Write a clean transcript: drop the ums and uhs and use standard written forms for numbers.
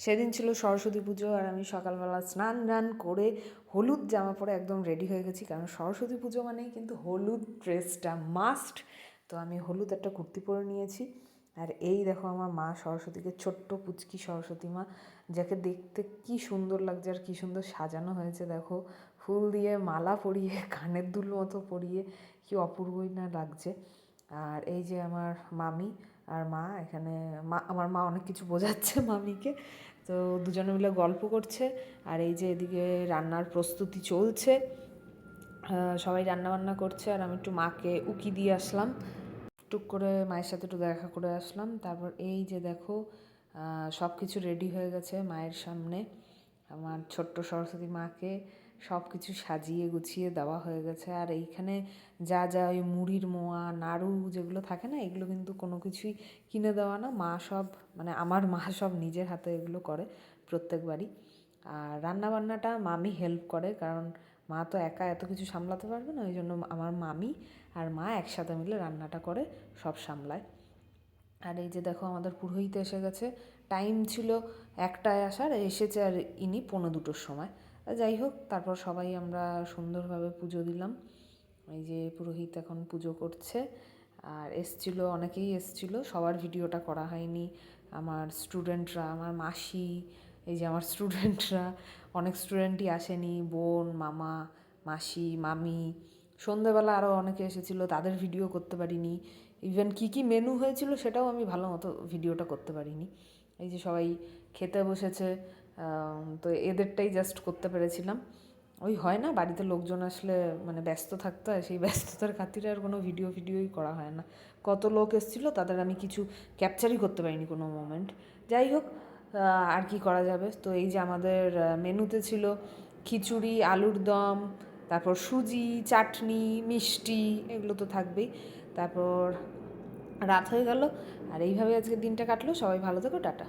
সেদিন ছিল সরস্বতী পুজো, আর আমি সকালবেলা স্নান করে হলুদ জামা পরে একদম রেডি হয়ে গেছি, কারণ সরস্বতী পুজো মানেই কিন্তু হলুদ ড্রেসটা মাস্ট। তো আমি হলুদ একটা কুর্তি পরে নিয়েছি। আর এই দেখো আমার মা সরস্বতীকে, ছোট্ট পুচকি সরস্বতী মা, যাকে দেখতে কি সুন্দর লাগছে আর কি সুন্দর সাজানো হয়েছে দেখো, ফুল দিয়ে মালা পরিয়ে, কানের দুল মতো পরিয়ে, কি অপূর্বই না লাগছে। আর এই যে আমার মামি আর মা, এখানে আমার মা অনেক কিছু বোঝাচ্ছে মামিকে, তো দুজনে মিলে গল্প করছে। আর এই যে এদিকে রান্নার প্রস্তুতি চলছে, সবাই রান্নাবান্না করছে, আর আমি একটু মাকে উকি দিয়ে আসলাম, টুক করে মায়ের সাথে একটু দেখা করে আসলাম। তারপর এই যে দেখো সব কিছু রেডি হয়ে গেছে মায়ের সামনে, আমার ছোট্ট সরস্বতী মাকে সব কিছু সাজিয়ে গুছিয়ে দেওয়া হয়ে গেছে। আর এইখানে যা যা ওই মুড়ির মোয়া, নাড়ু যেগুলো থাকে না, এগুলো কিন্তু কোনো কিছুই কিনে দেওয়া না, মা সব, মানে আমার মা সব নিজের হাতে এগুলো করে প্রত্যেকবারই। আর রান্নাবান্নাটা মামি হেল্প করে, কারণ মা তো একা এত কিছু সামলাতে পারবে না, ওই জন্য আমার মামি আর মা একসাথে মিলে রান্নাটা করে, সব সামলায়। আর এই যে দেখো আমাদের পুরোহিত এসে গেছে, টাইম ছিল 1টায় আসার, এসেছে আর ইনি 1:45-র সময়। যাই হোক, তারপর সবাই আমরা সুন্দরভাবে পুজো দিলাম। এই যে পুরোহিত এখন পুজো করছে। আর এসছিলো, অনেকেই এসছিলো, সবার ভিডিওটা করা হয়নি। আমার স্টুডেন্টরা, আমার মাসি, এই যে আমার স্টুডেন্টরা, অনেক স্টুডেন্টই আসেনি, বোন, মামা, মাসি, মামি, সন্ধেবেলা আরও অনেকে এসেছিলো, তাদের ভিডিও করতে পারিনি। ইভেন কী কী মেনু হয়েছিল সেটাও আমি ভালো মতো ভিডিওটা করতে পারিনি। এই যে সবাই খেতে বসেছে, তো এদেরটাই জাস্ট করতে পেরেছিলাম। ওই হয় না, বাড়িতে লোকজন আসলে মানে ব্যস্ত থাকতে হয়, সেই ব্যস্ততার খাতিরে আর কোনো ভিডিওই করা হয় না। কত লোক এসেছিলো তাদের আমি কিছু ক্যাপচারই করতে পারিনি কোনো মোমেন্ট। যাই হোক, আর কি করা যাবে। তো এই যে আমাদের মেনুতে ছিল খিচুড়ি, আলুর দম, তারপর সুজি, চাটনি, মিষ্টি, এগুলো তো থাকবেই। তারপর রাত হয়ে গেল, আর এইভাবে আজকে দিনটা কাটলো। সবাই ভালো থেকো, টাটা।